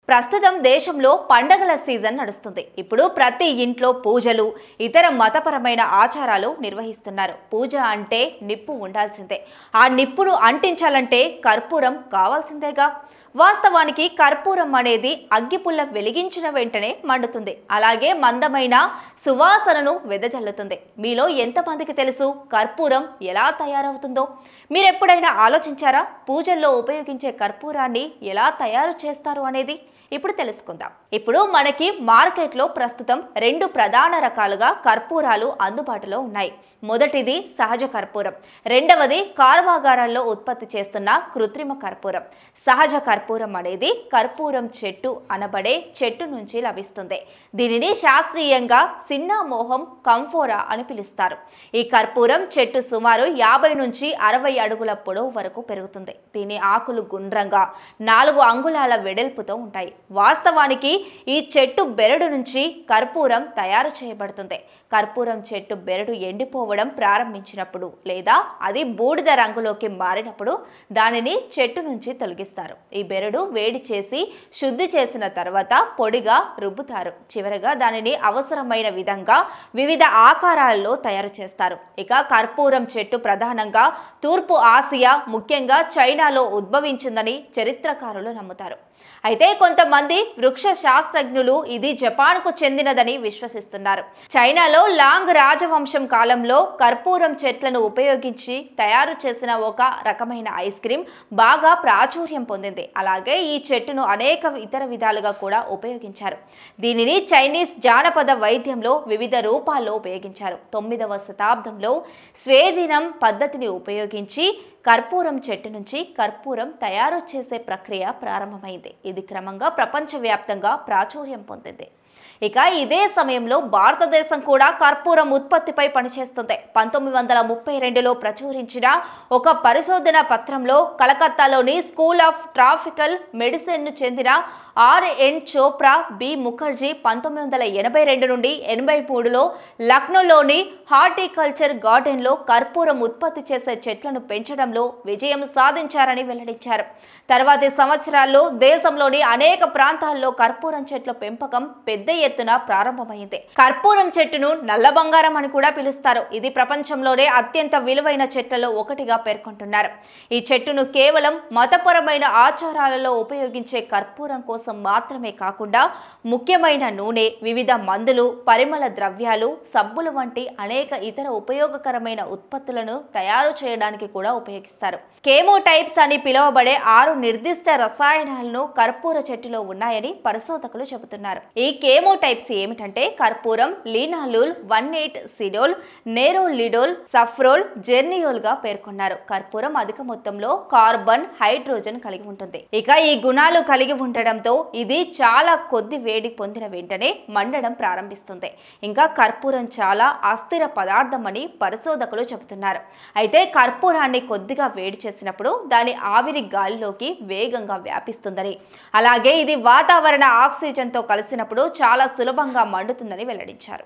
ప్రస్తుతం దేశంలో పండగల సీజన్ నడుస్తుంది. ఇప్పుడు ప్రతి ఇంట్లో పూజలు, ఇతర మతపరమైన ఆచారాలు నిర్వహిస్తున్నారు. పూజ అంటే నిప్పు ఉండాల్సిందే. ఆ నిప్పును అంటించాలంటే కర్పూరం కావాల్సిందేగా. వాస్తవానికి కర్పూరం అనేది అగ్గిపుల్ల వెలిగించిన వెంటనే మండుతుంది. అలాగే మందమైన సువాసనను వెదజల్లుతుంది. మీలో ఎంతమందికి తెలుసు కర్పూరం ఎలా తయారవుతుందో? మీరెప్పుడైనా ఆలోచించారా? పూజల్లో ఉపయోగించే కర్పూరాన్ని ఎలా తయారు చేస్తారు అనేది ఇప్పుడు తెలుసుకుందాం. ఇప్పుడు మనకి మార్కెట్లో ప్రస్తుతం రెండు ప్రధాన రకాలుగా కర్పూరాలు అందుబాటులో ఉన్నాయి. మొదటిది సహజ కర్పూరం, రెండవది కర్మాగారాల్లో ఉత్పత్తి చేస్తున్న కృత్రిమ కర్పూరం. సహజ కర్పూరం అనేది కర్పూరం చెట్టు అనబడే చెట్టు నుంచి లభిస్తుంది. దీనిని శాస్త్రీయంగా సిన్నామోహం కంఫోరా అని పిలుస్తారు. ఈ కర్పూరం చెట్టు సుమారు 50 నుంచి 60 అడుగుల పొడవు వరకు పెరుగుతుంది. దీని ఆకులు గుండ్రంగా 4 అంగుళాల వెడల్పుతో ఉంటాయి. వాస్తవానికి ఈ చెట్టు బెరడు నుంచి కర్పూరం తయారు చేయబడుతుంది. కర్పూరం చెట్టు బెరడు ఎండిపోవడం ప్రారంభించినప్పుడు లేదా అది బూడిద రంగులోకి మారినప్పుడు దానిని చెట్టు నుంచి తొలగిస్తారు. ఈ బెరడు వేడి చేసి శుద్ధి చేసిన తర్వాత పొడిగా రుబ్బుతారు. చివరగా దానిని అవసరమైన విధంగా వివిధ ఆకారాల్లో తయారు చేస్తారు. ఇక కర్పూరం చెట్టు ప్రధానంగా తూర్పు ఆసియా, ముఖ్యంగా చైనాలో ఉద్భవించిందని చరిత్రకారులు నమ్ముతారు. అయితే కొంతమంది వృక్ష శాస్త్రజ్ఞులు ఇది జపాన్కు చెందినదని విశ్వసిస్తున్నారు. చైనాలో లాంగ్ రాజవంశం కాలంలో కర్పూరం చెట్లను ఉపయోగించి తయారు చేసిన ఒక రకమైన ఐస్ క్రీమ్ బాగా ప్రాచుర్యం పొందింది. అలాగే ఈ చెట్టును అనేక ఇతర విధాలుగా కూడా ఉపయోగించారు. దీనిని చైనీస్ జానపద వైద్యంలో వివిధ రూపాల్లో ఉపయోగించారు. 9వ శతాబ్దంలో స్వేదినం పద్ధతిని ఉపయోగించి కర్పూరం చెట్టు నుంచి కర్పూరం తయారు చేసే ప్రక్రియ ప్రారంభమైంది. ఇది క్రమంగా ప్రపంచవ్యాప్తంగా ప్రాచుర్యం పొందింది. ఇక ఇదే సమయంలో భారతదేశం కూడా కర్పూరం ఉత్పత్తిపై పనిచేస్తుంది. 1932లో ప్రచురించిన ఒక పరిశోధన పత్రంలో కలకత్తాలోని స్కూల్ ఆఫ్ ట్రాపికల్ మెడిసిన్ను చెందిన ఆర్.ఎన్. చోప్రా, బి. ముఖర్జీ 1982 నుండి 83లో లక్నోలోని హార్టికల్చర్ గార్డెన్లో కర్పూరం ఉత్పత్తి చేసే చెట్లను పెంచడంలో విజయం సాధించారని వెల్లడించారు. తర్వాతి సంవత్సరాల్లో దేశంలోని అనేక ప్రాంతాల్లో కర్పూరం చెట్ల పెంపకం పెద్ద ఎత్తున ప్రారంభమైంది. కర్పూరం చెట్టును నల్ల బంగారం అని కూడా పిలుస్తారు. ఇది ప్రపంచంలోనే అత్యంత విలువైన చెట్లలో ఒకటిగా పేర్కొంటున్నారు. ఈ చెట్టును కేవలం మతపరమైన ఆచారాలలో ఉపయోగించే కర్పూరం కోసం మాత్రమే కాకుండా ముఖ్యమైన నూనె, వివిధ మందులు, పరిమళ ద్రవ్యాలు, సబ్బులు వంటి అనేక ఇతర ఉపయోగకరమైన ఉత్పత్తులను తయారు చేయడానికి కూడా ఉపయోగిస్తారు. కేమోటైప్స్ అని పిలువబడే 6 నిర్దిష్ట రసాయనాలను కర్పూర చెట్టులో ఉన్నాయని పరిశోధకులు చెబుతున్నారు. ఈ కేమోటైప్స్ ఏమిటంటే కర్పూరం, లీనాలుల్, 1,8-సిడోల్, నెరోలిడోల్, సఫ్రోల్, జెర్నియోల్ గా పేర్కొన్నారు. కర్పూరం అధిక మొత్తంలో కార్బన్, హైడ్రోజన్ కలిగి ఉంటుంది. ఇక ఈ గుణాలు కలిగి ఉండడంతో ఇది చాలా కొద్ది వేడి పొందిన వెంటనే మండడం ప్రారంభిస్తుంది. ఇంకా కర్పూరం చాలా అస్థిర పదార్థం అని పరిశోధకులు చెబుతున్నారు. అయితే కర్పూరాన్ని కొద్దిగా వేడి చేసినప్పుడు దాని ఆవిరి గాలిలోకి వేగంగా వ్యాపిస్తుందని, అలాగే ఇది వాతావరణ ఆక్సిజన్తో కలిసినప్పుడు చాలా సులభంగా మండుతుందని వెల్లడించారు.